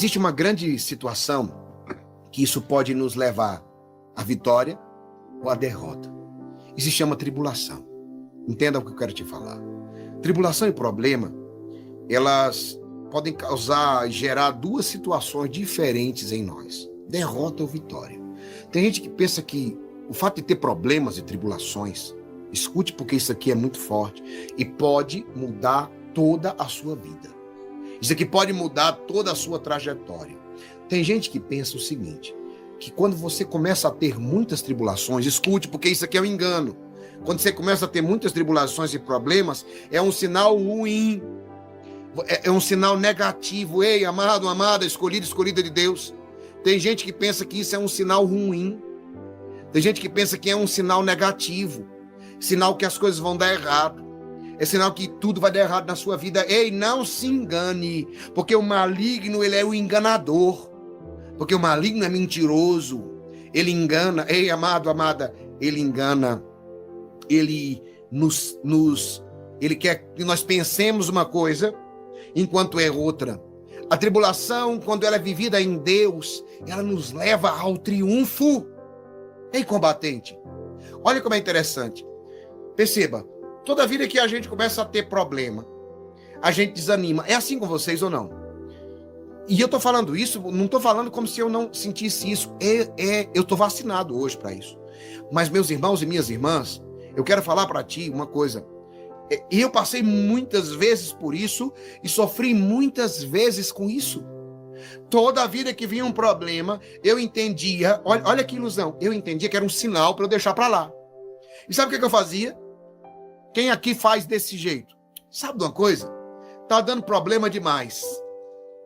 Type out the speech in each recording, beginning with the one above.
Existe uma grande situação que isso pode nos levar à vitória ou à derrota. Isso se chama tribulação. Entenda o que eu quero te falar. Tribulação e problema, elas podem causar e gerar duas situações diferentes em nós. Derrota ou vitória. Tem gente que pensa que o fato de ter problemas e tribulações, escute porque isso aqui é muito forte, e pode mudar toda a sua vida. Isso aqui pode mudar toda a sua trajetória. Tem gente que pensa o seguinte, que quando você começa a ter muitas tribulações, escute porque isso aqui é um engano. Quando você começa a ter muitas tribulações e problemas, é um sinal ruim, é um sinal negativo. Ei, amado, amada, escolhido, escolhida de Deus. Tem gente que pensa que isso é um sinal ruim. Tem gente que pensa que é um sinal negativo, sinal que as coisas vão dar errado. É sinal que tudo vai dar errado na sua vida. Ei, não se engane, porque o maligno, ele é o enganador. Porque o maligno é mentiroso. Ele engana. Ei, amado, amada, ele engana. Ele ele quer que nós pensemos uma coisa, enquanto é outra. A tribulação, quando ela é vivida em Deus, ela nos leva ao triunfo. Ei, combatente, olha como é interessante. Perceba, toda vida que a gente começa a ter problema, a gente desanima. É assim com vocês ou não? E eu tô falando isso, não tô falando como se eu não sentisse isso. Eu tô vacinado hoje para isso. Mas meus irmãos e minhas irmãs, eu quero falar para ti uma coisa. Eu passei muitas vezes por isso e sofri muitas vezes com isso. Toda a vida que vinha um problema, eu entendia, olha que ilusão, eu entendia que era um sinal para eu deixar para lá. E sabe o que eu fazia? Quem aqui faz desse jeito? Sabe de uma coisa? Tá dando problema demais.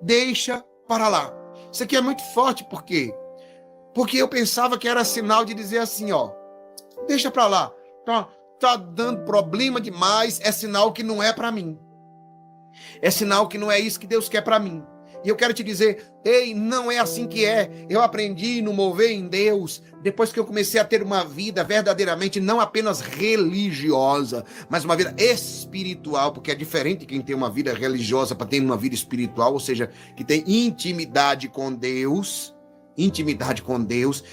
Deixa para lá. Isso aqui é muito forte, por quê? Porque eu pensava que era sinal de dizer assim, ó, deixa para lá. Tá dando problema demais, é sinal que não é para mim. É sinal que não é isso que Deus quer para mim. E eu quero te dizer, ei, não é assim que é. Eu aprendi no mover em Deus, depois que eu comecei a ter uma vida verdadeiramente, não apenas religiosa, mas uma vida espiritual, porque é diferente quem tem uma vida religiosa para ter uma vida espiritual, ou seja, que tem intimidade com Deus,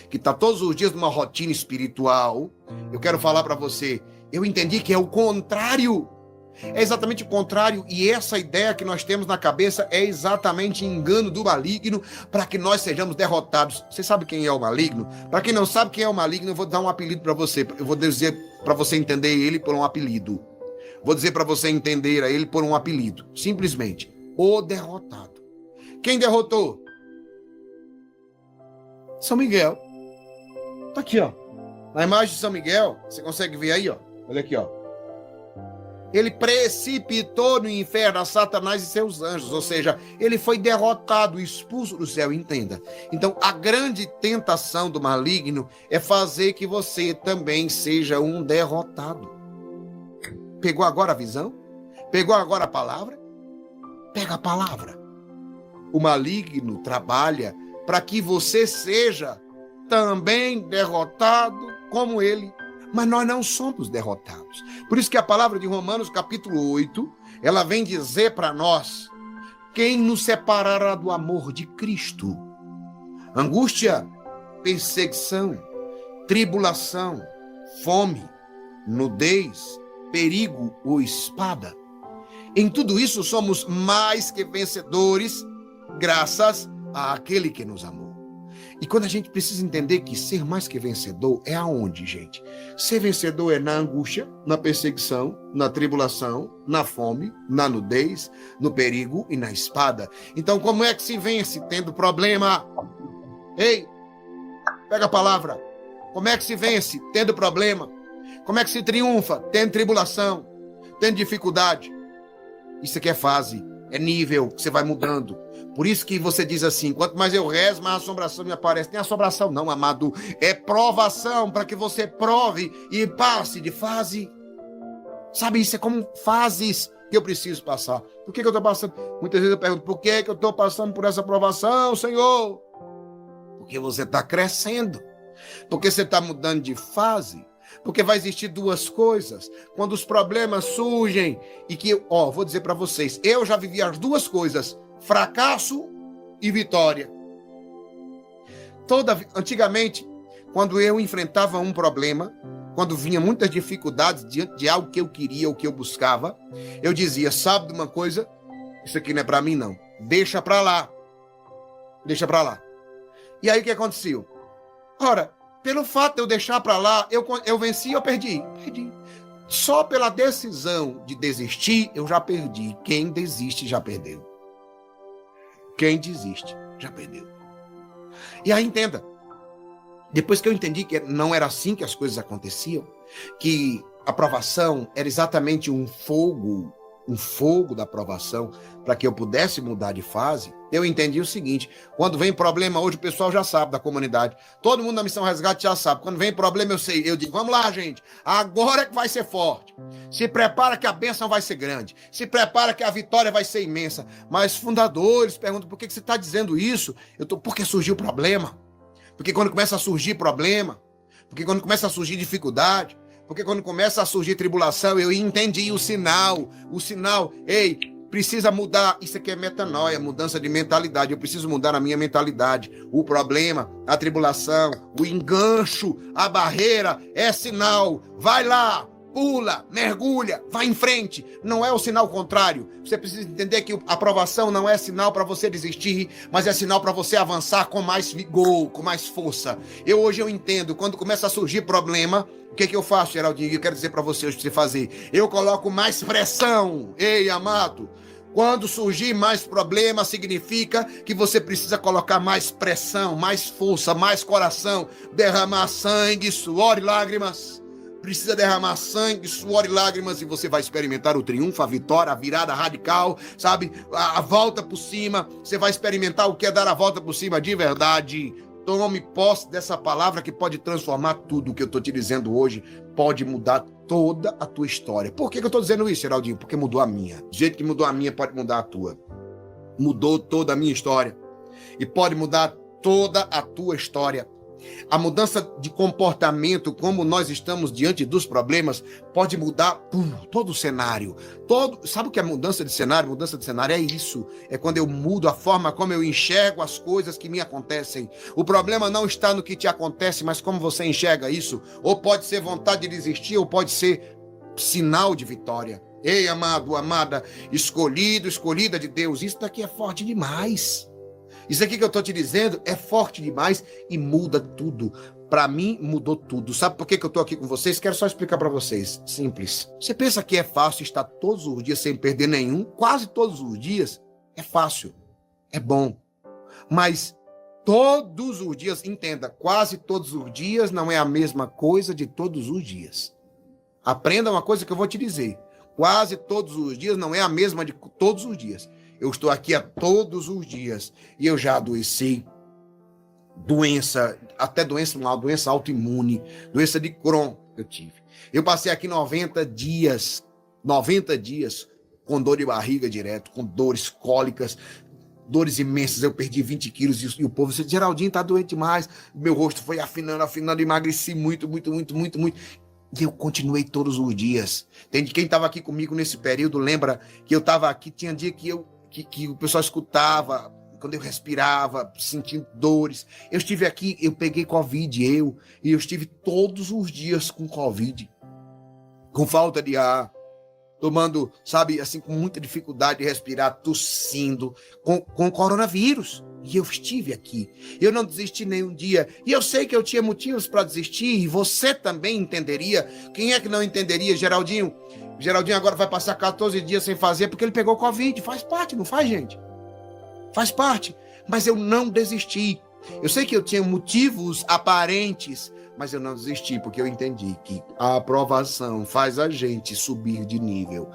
que está todos os dias numa rotina espiritual. Eu quero falar para você, eu entendi que é o contrário. É exatamente o contrário, e essa ideia que nós temos na cabeça é exatamente engano do maligno para que nós sejamos derrotados. Você sabe quem é o maligno? Para quem não sabe quem é o maligno, eu vou dar um apelido para você. Eu vou dizer para você entender ele por um apelido. Vou dizer para você entender a ele por um apelido. Simplesmente, o derrotado. Quem derrotou? São Miguel. Tá aqui, ó. Na imagem de São Miguel, você consegue ver aí, ó. Olha aqui, ó. Ele precipitou no inferno a Satanás e seus anjos, ou seja, ele foi derrotado, expulso do céu, entenda. Então, a grande tentação do maligno é fazer que você também seja um derrotado. Pegou agora a visão? Pegou agora a palavra? Pega a palavra. O maligno trabalha para que você seja também derrotado como ele. Mas nós não somos derrotados. Por isso que a palavra de Romanos, capítulo 8, ela vem dizer para nós, quem nos separará do amor de Cristo? Angústia, perseguição, tribulação, fome, nudez, perigo ou espada. Em tudo isso somos mais que vencedores, graças àquele que nos amou. E quando a gente precisa entender que ser mais que vencedor é aonde, gente? Ser vencedor é na angústia, na perseguição, na tribulação, na fome, na nudez, no perigo e na espada. Então, como é que se vence tendo problema? Ei, pega a palavra. Como é que se vence tendo problema? Como é que se triunfa tendo tribulação, tendo dificuldade? Isso aqui é fase, é nível, você vai mudando. Por isso que você diz assim, quanto mais eu rezo, mais a assombração me aparece. Nem assombração não, amado. É provação para que você prove e passe de fase. Sabe, isso é como fases que eu preciso passar. Por que eu estou passando? Muitas vezes eu pergunto, por que eu estou passando por essa provação, Senhor? Porque você está crescendo. Porque você está mudando de fase. Porque vai existir duas coisas. Quando os problemas surgem e que, vou dizer para vocês, eu já vivi as duas coisas. Fracasso e vitória. Antigamente, quando eu enfrentava um problema, quando vinha muitas dificuldades diante de algo que eu queria, ou que eu buscava, eu dizia, sabe de uma coisa? Isso aqui não é para mim, não. Deixa para lá. Deixa para lá. E aí o que aconteceu? Ora, pelo fato de eu deixar para lá, eu venci ou perdi? Perdi. Só pela decisão de desistir, eu já perdi. Quem desiste já perdeu. Quem desiste já perdeu. E aí entenda, depois que eu entendi que não era assim que as coisas aconteciam, que a provação era exatamente um fogo da provação, para que eu pudesse mudar de fase, eu entendi o seguinte: quando vem problema, hoje o pessoal já sabe da comunidade, todo mundo da Missão Resgate já sabe, quando vem problema eu digo, vamos lá gente, agora é que vai ser forte, se prepara que a bênção vai ser grande, se prepara que a vitória vai ser imensa. Mas fundadores perguntam, por que você está dizendo isso? Porque surgiu problema, porque quando começa a surgir problema, porque quando começa a surgir dificuldade, porque quando começa a surgir tribulação, eu entendi o sinal, ei, precisa mudar, isso aqui é metanoia, mudança de mentalidade, eu preciso mudar a minha mentalidade. O problema, a tribulação, o engancho, a barreira, é sinal, vai lá, pula, mergulha, vai em frente, não é o sinal contrário. Você precisa entender que a aprovação não é sinal para você desistir, mas é sinal para você avançar com mais vigor, com mais força. Hoje eu entendo, quando começa a surgir problema, o que eu faço, Geraldinho? Eu quero dizer para você hoje, para você fazer. Eu coloco mais pressão. Ei, amado, quando surgir mais problema, significa que você precisa colocar mais pressão, mais força, mais coração, derramar sangue, suor e lágrimas. Precisa derramar sangue, suor e lágrimas, e você vai experimentar o triunfo, a vitória, a virada radical, sabe? A volta por cima. Você vai experimentar o que é dar a volta por cima de verdade. Tome posse dessa palavra que pode transformar tudo. O que eu estou te dizendo hoje pode mudar toda a tua história. Por que eu estou dizendo isso, Geraldinho? Porque mudou a minha. Do jeito que mudou a minha, pode mudar a tua. Mudou toda a minha história. E pode mudar toda a tua história. A mudança de comportamento, como nós estamos diante dos problemas, pode mudar todo o cenário. Sabe o que é mudança de cenário? Mudança de cenário é isso. É quando eu mudo a forma como eu enxergo as coisas que me acontecem. O problema não está no que te acontece, mas como você enxerga isso. Ou pode ser vontade de desistir, ou pode ser sinal de vitória. Ei, amado, amada, escolhido, escolhida de Deus, isso daqui é forte demais. Isso aqui que eu estou te dizendo é forte demais e muda tudo. Para mim, mudou tudo. Sabe por que eu estou aqui com vocês? Quero só explicar para vocês. Simples. Você pensa que é fácil estar todos os dias sem perder nenhum? Quase todos os dias. É fácil. É bom. Mas todos os dias, entenda, quase todos os dias não é a mesma coisa de todos os dias. Aprenda uma coisa que eu vou te dizer. Quase todos os dias não é a mesma de todos os dias. Eu estou aqui a todos os dias e eu já adoeci. Uma doença autoimune, doença de Crohn eu tive. Eu passei aqui 90 dias com dor de barriga direto, com dores cólicas, dores imensas. Eu perdi 20 quilos e o povo disse, Geraldinho, tá doente demais. Meu rosto foi afinando, emagreci muito. E eu continuei todos os dias. Quem estava aqui comigo nesse período lembra que eu estava aqui, tinha dia que o pessoal escutava, quando eu respirava, sentindo dores. Eu estive aqui, eu peguei Covid, e eu estive todos os dias com Covid, com falta de ar, tomando, sabe, assim, com muita dificuldade de respirar, tossindo, com coronavírus. E eu estive aqui. Eu não desisti nenhum dia. E eu sei que eu tinha motivos para desistir, e você também entenderia. Quem é que não entenderia, Geraldinho? Geraldinho agora vai passar 14 dias sem fazer porque ele pegou Covid. Faz parte, não faz, gente? Faz parte. Mas eu não desisti. Eu sei que eu tinha motivos aparentes, mas eu não desisti porque eu entendi que a aprovação faz a gente subir de nível.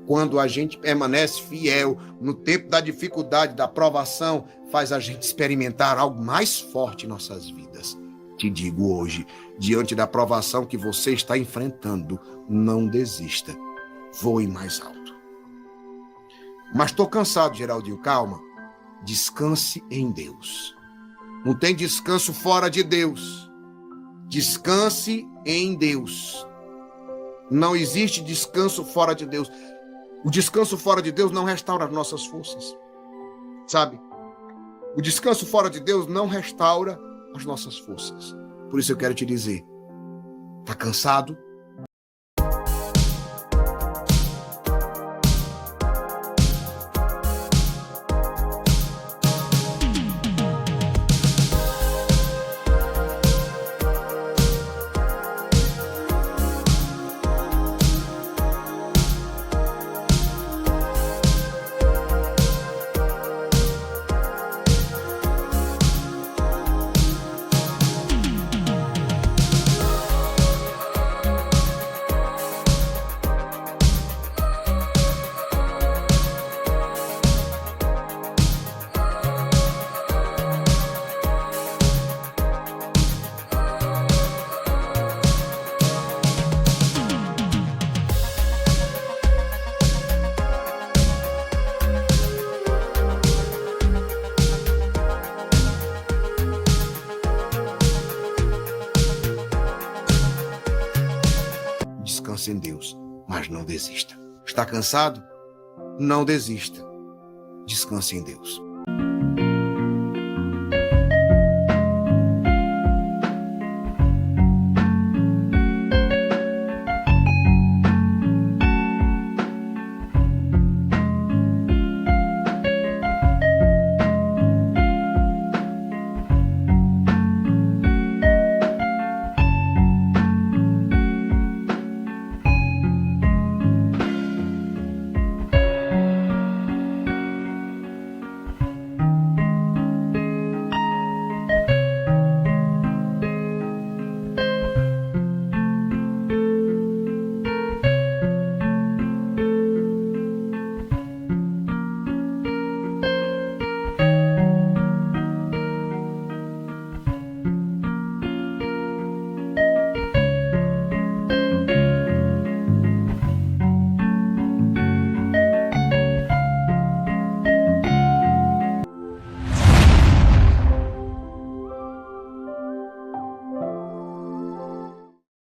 Quando a gente permanece fiel no tempo da dificuldade, da provação, faz a gente experimentar algo mais forte em nossas vidas. Te digo hoje, diante da provação que você está enfrentando, não desista. Voe mais alto. Mas estou cansado, Geraldinho. Calma. Descanse em Deus. Não tem descanso fora de Deus. Descanse em Deus. Não existe descanso fora de Deus. O descanso fora de Deus não restaura as nossas forças. Sabe? O descanso fora de Deus não restaura as nossas forças. Por isso eu quero te dizer, está cansado? Descanse em Deus, mas não desista. Está cansado? Não desista. Descanse em Deus.